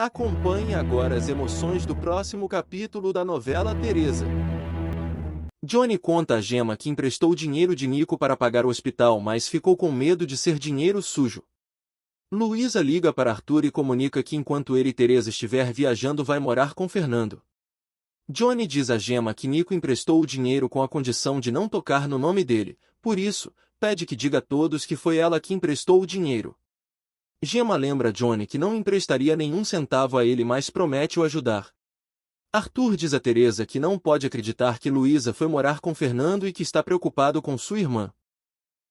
Acompanhe agora as emoções do próximo capítulo da novela Teresa. Johnny conta a Gemma que emprestou dinheiro de Nico para pagar o hospital, mas ficou com medo de ser dinheiro sujo. Luísa liga para Arthur e comunica que enquanto ele e Teresa estiver viajando vai morar com Fernando. Johnny diz a Gemma que Nico emprestou o dinheiro com a condição de não tocar no nome dele, por isso, pede que diga a todos que foi ela que emprestou o dinheiro. Gemma lembra Johnny que não emprestaria nenhum centavo a ele, mas promete o ajudar. Arthur diz a Teresa que não pode acreditar que Luísa foi morar com Fernando e que está preocupado com sua irmã.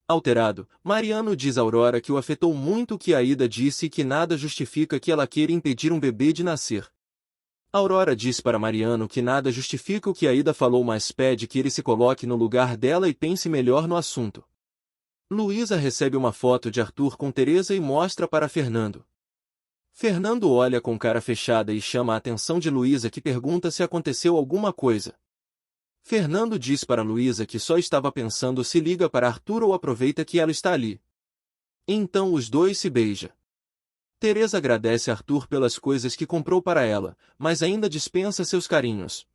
Alterado, Mariano diz a Aurora que o afetou muito o que Aida disse e que nada justifica que ela queira impedir um bebê de nascer. Aurora diz para Mariano que nada justifica o que Aida falou, mas pede que ele se coloque no lugar dela e pense melhor no assunto. Luísa recebe uma foto de Arthur com Teresa e mostra para Fernando. Fernando olha com cara fechada e chama a atenção de Luísa, que pergunta se aconteceu alguma coisa. Fernando diz para Luísa que só estava pensando se liga para Arthur ou aproveita que ela está ali. Então os dois se beijam. Teresa agradece a Arthur pelas coisas que comprou para ela, mas ainda dispensa seus carinhos.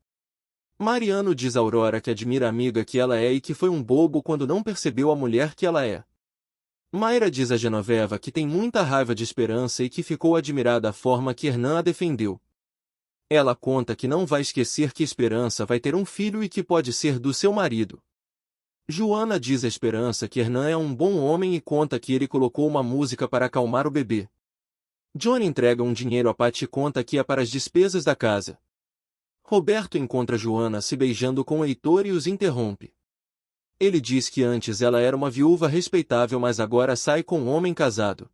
Mariano diz a Aurora que admira a amiga que ela é e que foi um bobo quando não percebeu a mulher que ela é. Mayra diz a Genoveva que tem muita raiva de Esperança e que ficou admirada da forma que Hernan a defendeu. Ela conta que não vai esquecer que Esperança vai ter um filho e que pode ser do seu marido. Joana diz a Esperança que Hernan é um bom homem e conta que ele colocou uma música para acalmar o bebê. Johnny entrega um dinheiro a Patty e conta que é para as despesas da casa. Roberto encontra Joana se beijando com Heitor e os interrompe. Ele diz que antes ela era uma viúva respeitável, mas agora sai com um homem casado.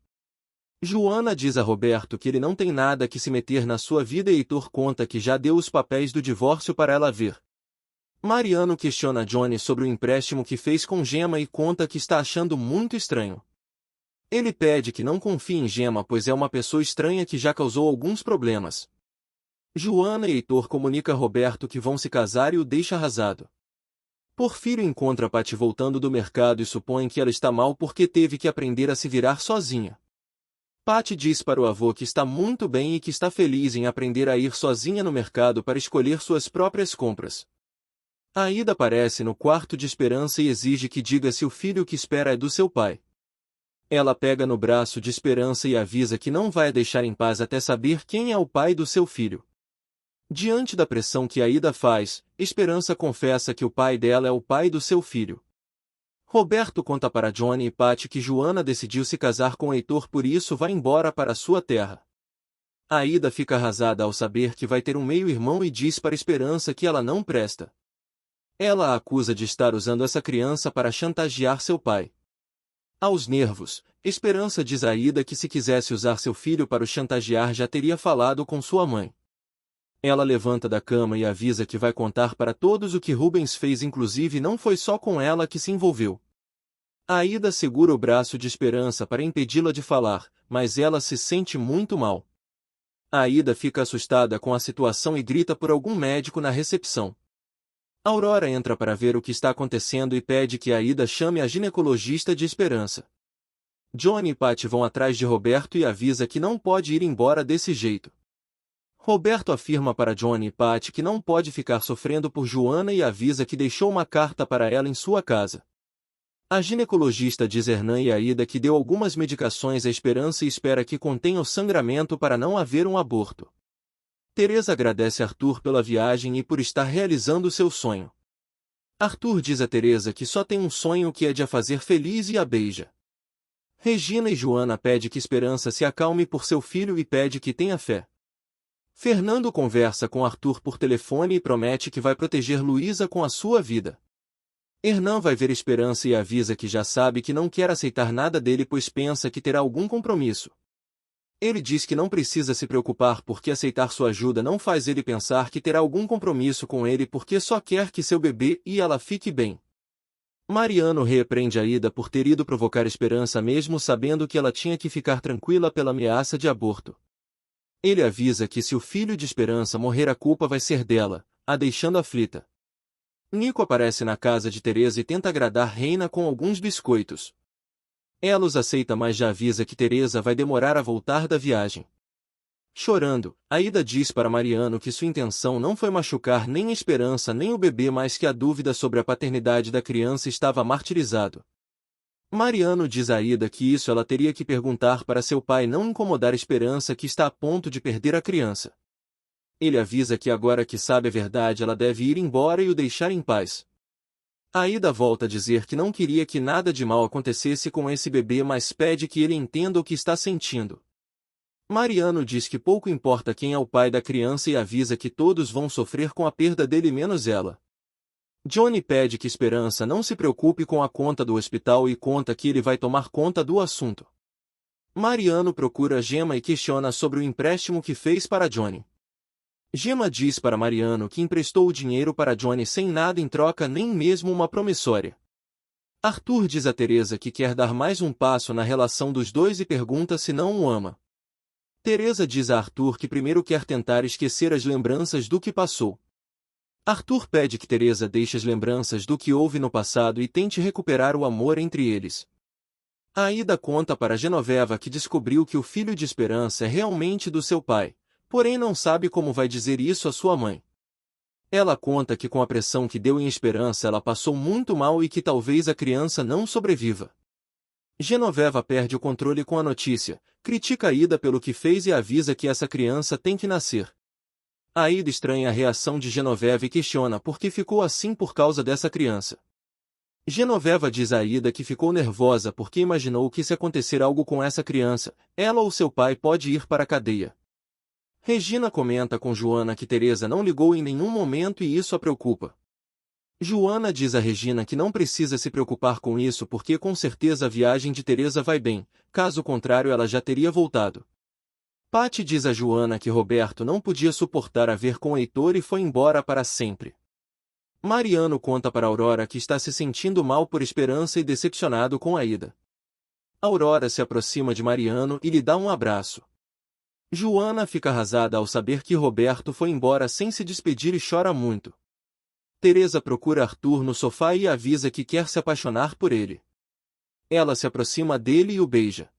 Joana diz a Roberto que ele não tem nada que se meter na sua vida e Heitor conta que já deu os papéis do divórcio para ela ver. Mariano questiona Johnny sobre o empréstimo que fez com Gemma e conta que está achando muito estranho. Ele pede que não confie em Gemma, pois é uma pessoa estranha que já causou alguns problemas. Joana e Heitor comunicam a Roberto que vão se casar e o deixa arrasado. Porfírio encontra Patty voltando do mercado e supõe que ela está mal porque teve que aprender a se virar sozinha. Patty diz para o avô que está muito bem e que está feliz em aprender a ir sozinha no mercado para escolher suas próprias compras. Aida aparece no quarto de Esperança e exige que diga se o filho que espera é do seu pai. Ela pega no braço de Esperança e avisa que não vai a deixar em paz até saber quem é o pai do seu filho. Diante da pressão que Aida faz, Esperança confessa que o pai dela é o pai do seu filho. Roberto conta para Johnny e Patty que Joana decidiu se casar com Heitor, por isso vai embora para sua terra. Aida fica arrasada ao saber que vai ter um meio-irmão e diz para Esperança que ela não presta. Ela a acusa de estar usando essa criança para chantagear seu pai. Aos nervos, Esperança diz a Aida que se quisesse usar seu filho para o chantagear já teria falado com sua mãe. Ela levanta da cama e avisa que vai contar para todos o que Rubens fez, inclusive não foi só com ela que se envolveu. Aida segura o braço de Esperança para impedi-la de falar, mas ela se sente muito mal. Aida fica assustada com a situação e grita por algum médico na recepção. Aurora entra para ver o que está acontecendo e pede que Aida chame a ginecologista de Esperança. Johnny e Patty vão atrás de Roberto e avisa que não pode ir embora desse jeito. Roberto afirma para Johnny e Patty que não pode ficar sofrendo por Joana e avisa que deixou uma carta para ela em sua casa. A ginecologista diz a Hernan e Aida que deu algumas medicações à Esperança e espera que contenha o sangramento para não haver um aborto. Teresa agradece a Arthur pela viagem e por estar realizando seu sonho. Arthur diz a Teresa que só tem um sonho, que é de a fazer feliz, e a beija. Regina e Joana pedem que Esperança se acalme por seu filho e pede que tenha fé. Fernando conversa com Arthur por telefone e promete que vai proteger Luísa com a sua vida. Hernan vai ver Esperança e avisa que já sabe que não quer aceitar nada dele, pois pensa que terá algum compromisso. Ele diz que não precisa se preocupar porque aceitar sua ajuda não faz ele pensar que terá algum compromisso com ele, porque só quer que seu bebê e ela fique bem. Mariano repreende Aida por ter ido provocar Esperança mesmo sabendo que ela tinha que ficar tranquila pela ameaça de aborto. Ele avisa que se o filho de Esperança morrer a culpa vai ser dela, a deixando aflita. Nico aparece na casa de Teresa e tenta agradar Reina com alguns biscoitos. Ela os aceita, mas já avisa que Teresa vai demorar a voltar da viagem. Chorando, Aida diz para Mariano que sua intenção não foi machucar nem a Esperança nem o bebê, mas que a dúvida sobre a paternidade da criança estava martirizado. Mariano diz a Aida que isso ela teria que perguntar para seu pai, não incomodar a Esperança, que está a ponto de perder a criança. Ele avisa que agora que sabe a verdade ela deve ir embora e o deixar em paz. Aida volta a dizer que não queria que nada de mal acontecesse com esse bebê, mas pede que ele entenda o que está sentindo. Mariano diz que pouco importa quem é o pai da criança e avisa que todos vão sofrer com a perda dele menos ela. Johnny pede que Esperança não se preocupe com a conta do hospital e conta que ele vai tomar conta do assunto. Mariano procura Gemma e questiona sobre o empréstimo que fez para Johnny. Gemma diz para Mariano que emprestou o dinheiro para Johnny sem nada em troca, nem mesmo uma promissória. Arthur diz a Teresa que quer dar mais um passo na relação dos dois e pergunta se não o ama. Teresa diz a Arthur que primeiro quer tentar esquecer as lembranças do que passou. Arthur pede que Teresa deixe as lembranças do que houve no passado e tente recuperar o amor entre eles. Aida conta para Genoveva que descobriu que o filho de Esperança é realmente do seu pai, porém não sabe como vai dizer isso à sua mãe. Ela conta que com a pressão que deu em Esperança ela passou muito mal e que talvez a criança não sobreviva. Genoveva perde o controle com a notícia, critica Aida pelo que fez e avisa que essa criança tem que nascer. Aida estranha a reação de Genoveva e questiona por que ficou assim por causa dessa criança. Genoveva diz a Aida que ficou nervosa porque imaginou que se acontecer algo com essa criança, ela ou seu pai pode ir para a cadeia. Regina comenta com Joana que Teresa não ligou em nenhum momento e isso a preocupa. Joana diz a Regina que não precisa se preocupar com isso porque com certeza a viagem de Teresa vai bem, caso contrário ela já teria voltado. Patty diz a Joana que Roberto não podia suportar a ver com Heitor e foi embora para sempre. Mariano conta para Aurora que está se sentindo mal por Esperança e decepcionado com Aida. Aurora se aproxima de Mariano e lhe dá um abraço. Joana fica arrasada ao saber que Roberto foi embora sem se despedir e chora muito. Teresa procura Arthur no sofá e avisa que quer se apaixonar por ele. Ela se aproxima dele e o beija.